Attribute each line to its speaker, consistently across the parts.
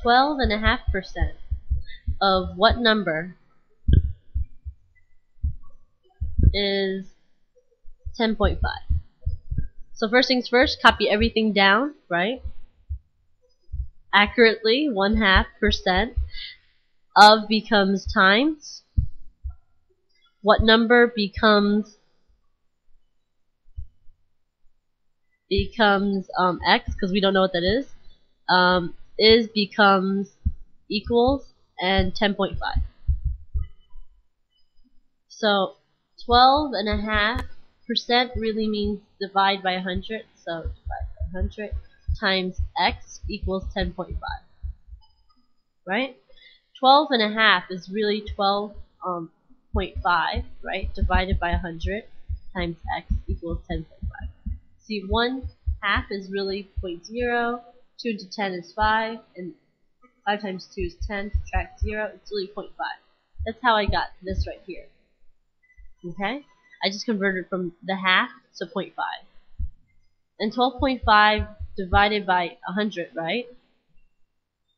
Speaker 1: 12.5% of what number is 10.5? So first things first, copy everything down, right? Accurately, 1/2% of becomes times. What number becomes x, because we don't know what that is. Is becomes equals, and 10.5. So 12.5% really means divide by 100. So divide by 100 times x equals 10.5. Right? 12.5 is really 12.5, right? Divided by 100 times x equals 10.5. See, 1/2 is really 0.0, 2 to 10 is 5, and 5 times 2 is 10, subtract 0, it's really 0.5. That's how I got this right here. Okay? I just converted from the half to 0.5. And 12.5 divided by 100, right,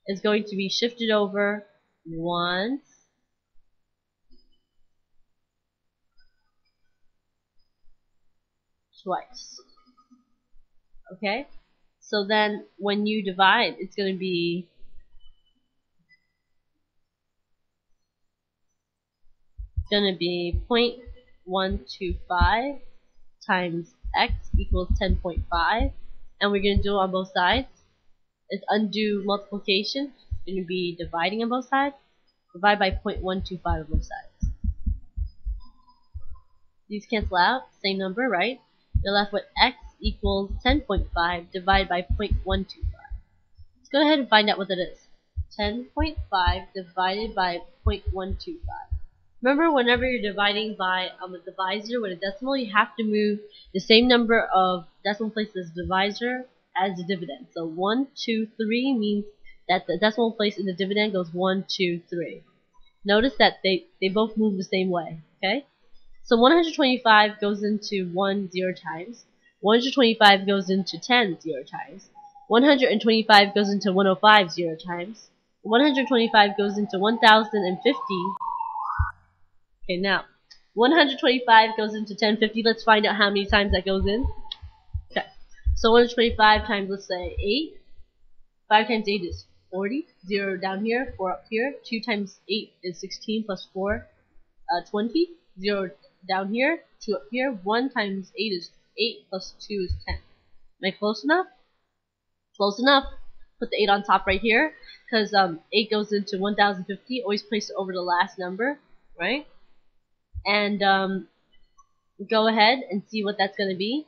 Speaker 1: is going to be shifted over once, twice. Okay? So then when you divide, it's going to be going to be 0.125 times x equals 10.5, and we're going to do it on both sides. It's undo multiplication. It's going to be dividing on both sides. Divide by 0.125 on both sides. These cancel out, same number, right? You're left with x equals 10.5 divided by 0.125. Let's go ahead and find out what that is. 10.5 divided by 0.125. Remember, whenever you're dividing by a divisor with a decimal, you have to move the same number of decimal places as the divisor as the dividend. So 1, 2, 3 means that the decimal place in the dividend goes 1, 2, 3. Notice that they both move the same way. Okay? So 125 goes into 1 0 times. 125 goes into 10 0 times. 125 goes into 105 0 times. 125 goes into 1050. Okay, now 125 goes into 1050. Let's find out how many times that goes in. Okay, so 125 times, let's say 8. 5 times 8 is 40. 0 down here, 4 up here. 2 times 8 is 16 plus 4, 20. 0 down here, 2 up here. 1 times 8 is 8 plus 2 is 10. Am I close enough? Close enough. Put the 8 on top right here, because 8 goes into 1050. Always place it over the last number, right? And go ahead and see what that's going to be.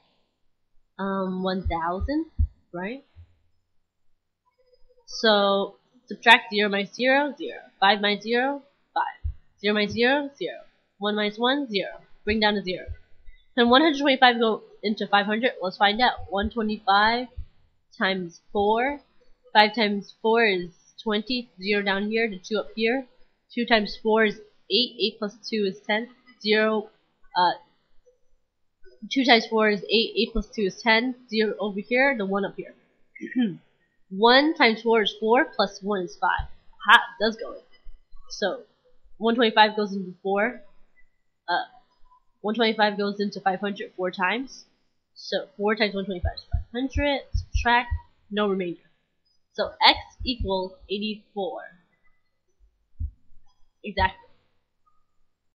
Speaker 1: 1000, right? So subtract 0 minus 0, 0. 5 minus 0, 5. 0 minus 0, 0. 1 minus 1, 0. Bring down to 0. Can 125 go into 500? Let's find out. 125 times 4. 5 times 4 is 20. 0 down here to 2 up here. 2 times 4 is 8. 8 plus 2 is 10. 0, 2 times 4 is 8. 8 plus 2 is 10. 0 over here, the 1 up here. 1 times 4 is 4, plus 1 is 5. Ha, it does go in. So 125 goes into 4. 125 goes into 500 4 times. So 4 times 125 is 500. Subtract, no remainder. So x equals 84. Exactly.